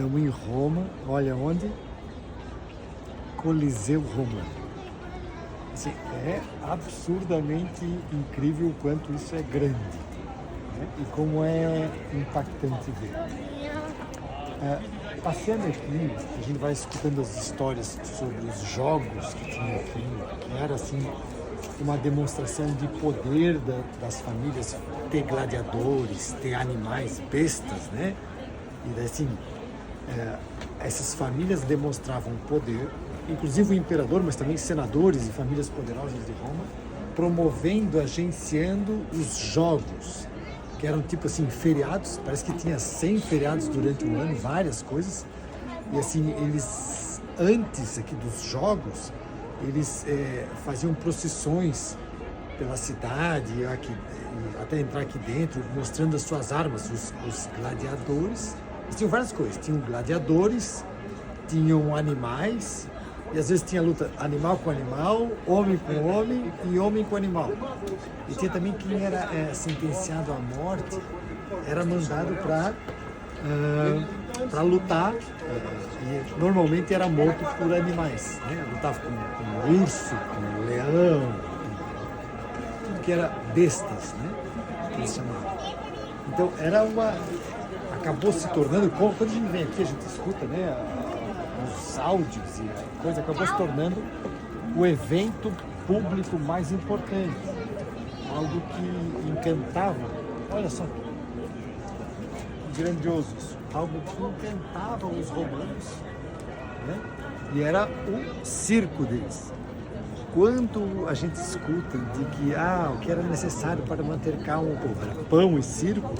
Estamos em Roma, olha onde? Coliseu Romano. Assim, é absurdamente incrível o quanto isso é grande, né? E como é impactante ver. Passeando aqui, a gente vai escutando as histórias sobre os jogos que tinha aqui, que era assim uma demonstração de poder das famílias ter gladiadores, ter animais, bestas, né? E assim, essas famílias demonstravam poder, inclusive o imperador, mas também senadores e famílias poderosas de Roma, promovendo, agenciando os jogos, que eram tipo assim, feriados, parece que tinha 100 feriados durante o ano, várias coisas, e assim, eles, antes aqui dos jogos, eles faziam procissões pela cidade, aqui, até entrar aqui dentro, mostrando as suas armas, os gladiadores. Eles tinham várias coisas, tinham gladiadores, tinham animais, e às vezes tinha luta animal com animal, homem com homem e homem com animal. E tinha também quem era sentenciado à morte, era mandado para lutar, e normalmente era morto por animais, né? Lutava com urso, com leão, tudo que era bestas, né? Que eles chamavam. Então era acabou se tornando, quando a gente vem aqui, a gente escuta, né, os áudios e a coisa, acabou se tornando o evento público mais importante, algo que encantava, olha só, grandioso isso, algo que encantava os romanos, né? E era o circo deles. Quando a gente escuta de que o que era necessário para manter calmo o povo era pão e circo,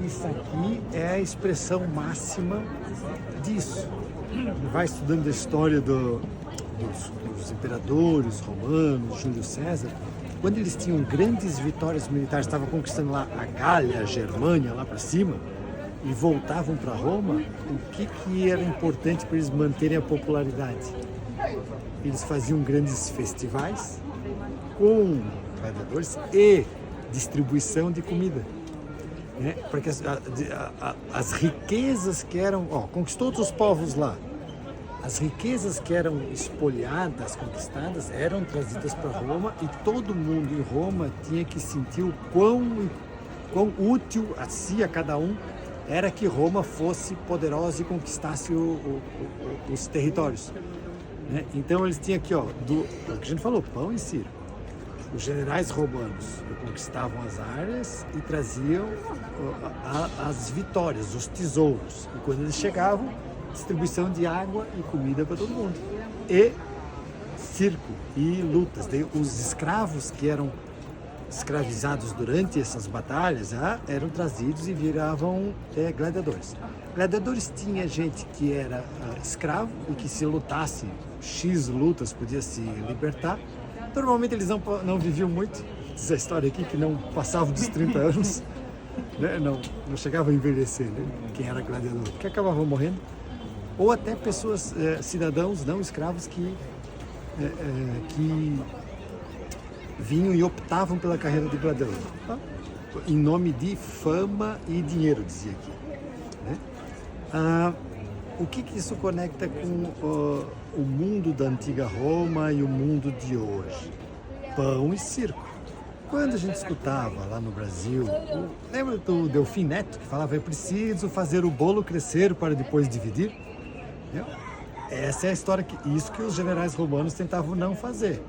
isso aqui é a expressão máxima disso. Vai estudando a história dos imperadores romanos, Júlio César, quando eles tinham grandes vitórias militares, estavam conquistando lá a Gália, a Germânia, lá para cima, e voltavam para Roma, o que era importante para eles manterem a popularidade? Eles faziam grandes festivais com gladiadores e distribuição de comida, né? Porque as riquezas que eram, conquistou outros povos lá, as riquezas que eram espoliadas, conquistadas, eram trazidas para Roma, e todo mundo em Roma tinha que sentir o quão útil a si, a cada um, era que Roma fosse poderosa e conquistasse os territórios, né? Então eles tinham aqui, o que a gente falou, pão e circo. Os generais romanos conquistavam as áreas e traziam as vitórias, os tesouros. E quando eles chegavam, distribuição de água e comida para todo mundo. E circo e lutas. Daí, os escravos que eram escravizados durante essas batalhas eram trazidos e viravam gladiadores. Gladiadores tinha gente que era escravo e que se lutasse X lutas podia se libertar. Normalmente eles não viviam muito, diz a história aqui, que não passavam dos 30 anos, né? não chegavam a envelhecer, né? Quem era gladiador, que acabavam morrendo. Ou até pessoas, cidadãos não escravos que vinham e optavam pela carreira de gladiador, em nome de fama e dinheiro, dizia aqui, né? O que isso conecta com o mundo da antiga Roma e o mundo de hoje? Pão e circo. Quando a gente escutava lá no Brasil, lembra do Delfim Neto, que falava: é preciso fazer o bolo crescer para depois dividir? Entendeu? Essa é a história, isso que os generais romanos tentavam não fazer.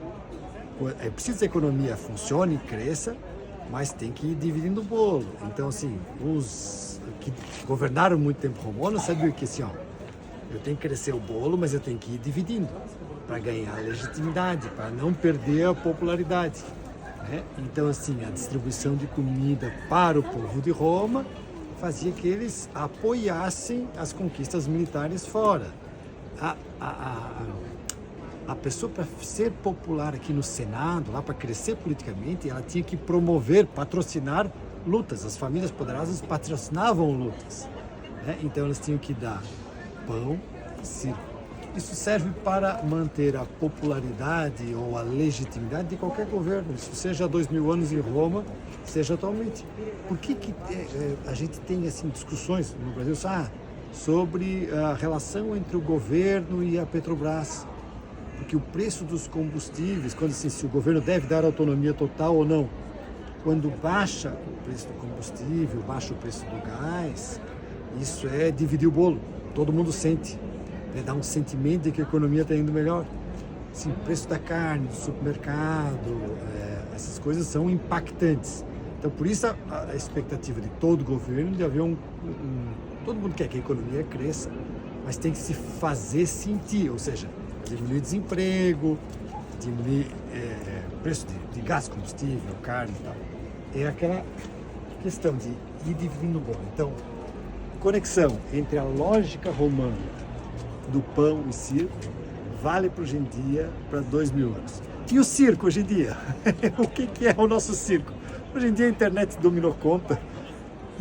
É preciso que a economia funcione, cresça, mas tem que ir dividindo o bolo. Então, assim, os que governaram muito tempo romanos sabiam que, assim, eu tenho que crescer o bolo, mas eu tenho que ir dividindo para ganhar legitimidade, para não perder a popularidade, né? Então, assim, a distribuição de comida para o povo de Roma fazia que eles apoiassem as conquistas militares fora. A pessoa, para ser popular aqui no Senado, lá para crescer politicamente, ela tinha que promover, patrocinar lutas. As famílias poderosas patrocinavam lutas, né? Então eles tinham que dar pão e circo. Isso serve para manter a popularidade ou a legitimidade de qualquer governo, isso seja há 2000 anos em Roma, seja atualmente. Por que a gente tem assim, discussões no Brasil? sobre a relação entre o governo e a Petrobras. Porque o preço dos combustíveis, quando se o governo deve dar autonomia total ou não, quando baixa o preço do combustível, baixa o preço do gás, isso é dividir o bolo. Todo mundo sente. Dá um sentimento de que a economia está indo melhor. Sim, o preço da carne, do supermercado, essas coisas são impactantes. Então, por isso, a expectativa de todo o governo de haver todo mundo quer que a economia cresça, mas tem que se fazer sentir, ou seja, diminuir desemprego, diminuir o preço de gás, combustível, carne e tal. É aquela questão de ir dividindo o bolo. Então, conexão entre a lógica romana do pão e circo vale para hoje em dia, para 2000 anos. E o circo hoje em dia? O que é o nosso circo? Hoje em dia a internet dominou conta.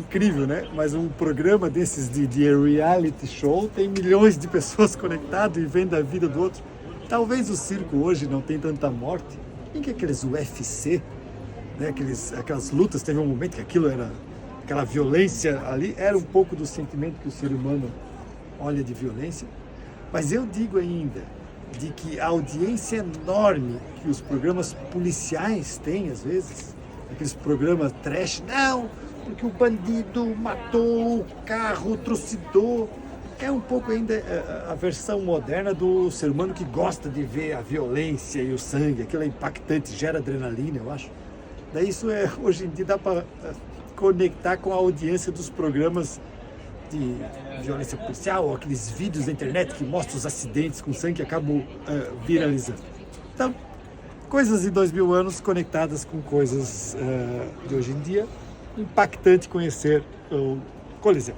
Incrível, né? Mas um programa desses de reality show tem milhões de pessoas conectadas e vendo a vida do outro. Talvez o circo hoje não tenha tanta morte. Em que aqueles UFC, né? Aquelas lutas, teve um momento que aquilo era, aquela violência ali, era um pouco do sentimento que o ser humano olha de violência. Mas eu digo ainda de que a audiência enorme que os programas policiais têm, às vezes, aqueles programas trash, não, porque o bandido matou o carro, trucidou. É um pouco ainda a versão moderna do ser humano que gosta de ver a violência e o sangue, aquilo é impactante, gera adrenalina, eu acho. Daí isso hoje em dia dá para conectar com a audiência dos programas de violência policial, ou aqueles vídeos da internet que mostram os acidentes com sangue que acabam viralizando. Então, coisas de 2000 anos conectadas com coisas de hoje em dia. Impactante conhecer o Coliseu.